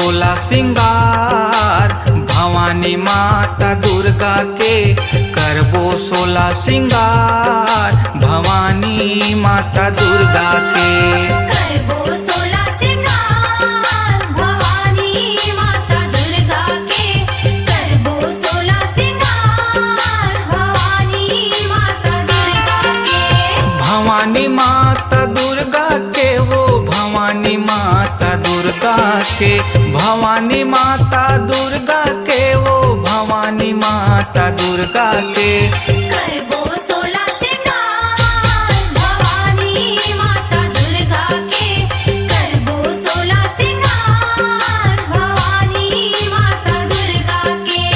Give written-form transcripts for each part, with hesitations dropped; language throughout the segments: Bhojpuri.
सोलह सिंगार भवानी माता दुर्गा के करबो सोलह सिंगार भवानी माता दुर्गा के करबो सोलह सिंगार भवानी माता दुर्गा के करबो सोलह सिंगार भवानी माता दुर्गा के भवानी माता दुर्गा के वो भवानी माता दुर्गा के भवानी माता दुर्गा के वो भवानी माता दुर्गा के करबो सोलह सिंगार भवानी माता दुर्गा के करबो सोलह सिंगार भवानी माता दुर्गा के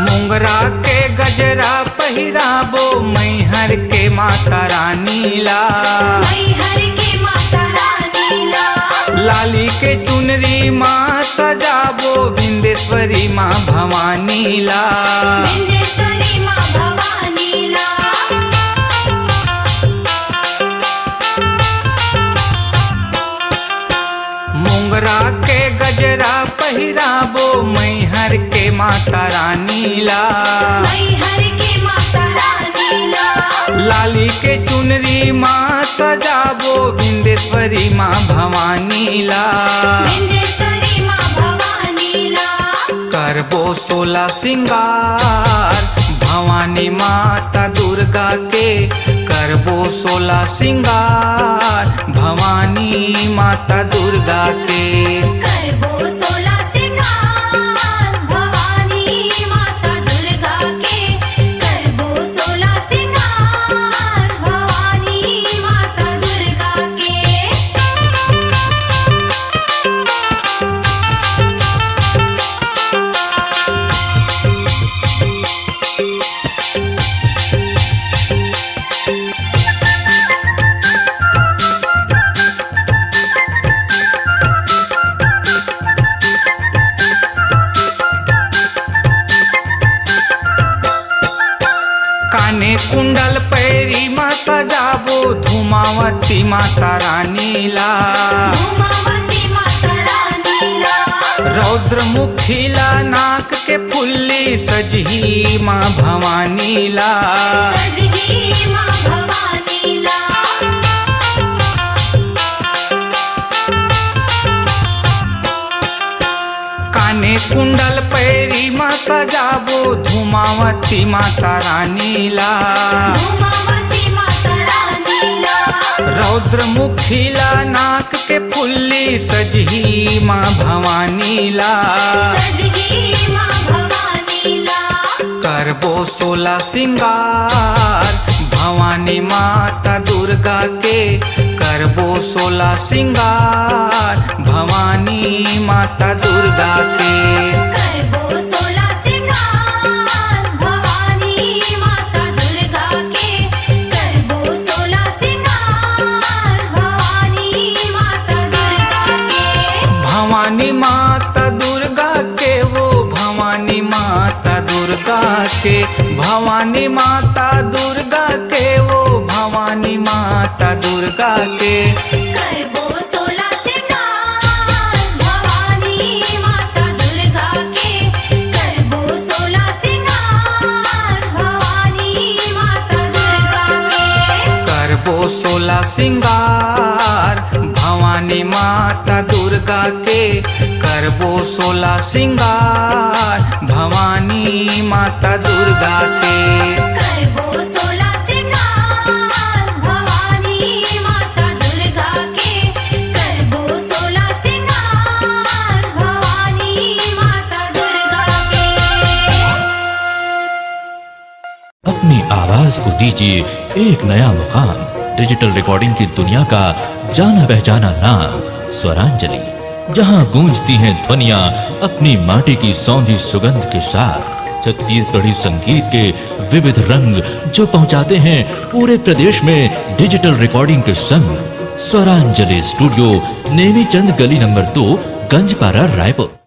मोंगरा के गजरा पहिराबो मैहर के माता रानी ला मैहर के माता रानी ला लाली के चुनरी माँ सजाबो बिंदेश्वरी माँ भवानी ला बिंदेश्वरी माँ भवानी ला मोंगरा के गजरा पहिराबो मैहर के माता रानी ला मैहर के माता रानी ला लाली के चुनरी माँ सजाबो बिंदेश्वरी माँ भवानी ला बिंदेश्वरी माँ भवानी ला करबो सोलह सिंगार भवानी माता दुर्गा के करबो सोलह सिंगार भवानी माता दुर्गा के करबो सोलह सिंगार भवानी माता दुर्गा के करबो सोलह सिंगार भवानी माता दुर्गा के काने कुंडल पैरी माँ सजाबो धूमावती माता रानी ला धूमावती माता रानी ला रौद्र मुखीला नाक के फुल्ली सजही माँ भवानी ला सजगी माँ भवानी ला काने कुंडल पैरी माँ सजाबो धूमावती माता रानी ला धूमावती माता रानी ला रौद्र मुखीला नाक के फुल्ली सजही माँ भवानी ला सजगी माँ भवानी ला करबो सोलह सिंगार भवानी माता दुर्गा के करबो सोलह सिंगार भवानी माता दुर्गा के करबो सोलह सिंगार भवानी माता दुर्गा के करबो सोलह सिंगार भवानी माता दुर्गा के भवानी माता दुर्गा के वो भवानी माता दुर्गा के भवानी माता दुर्गा के वो भवानी माता दुर्गा के करबो सोलह सिंगार भवानी माता दुर्गा के करबो सोलह सिंगार भवानी माता दुर्गा के करबो सोलह सिंगार भवानी माता दुर्गा के करबो सोलह सिंगार भवानी माता दुर्गा के करबो सोलह सिंगार भवानी माता दुर्गा के करबो सोलह सिंगार भवानी माता दुर्गा के अपनी आवाज को दीजिए एक नया मुकाम। डिजिटल रिकॉर्डिंग की दुनिया का जाना पहचाना नाम स्वरांजलि, जहां गूंजती हैं ध्वनियां अपनी माटी की सौंधी सुगंध के साथ। छत्तीसगढ़ी संगीत के विविध रंग जो पहुंचाते हैं पूरे प्रदेश में डिजिटल रिकॉर्डिंग के संग। स्वरांजलि स्टूडियो, नेमीचंद गली नंबर 2, गंजपारा, रायपुर।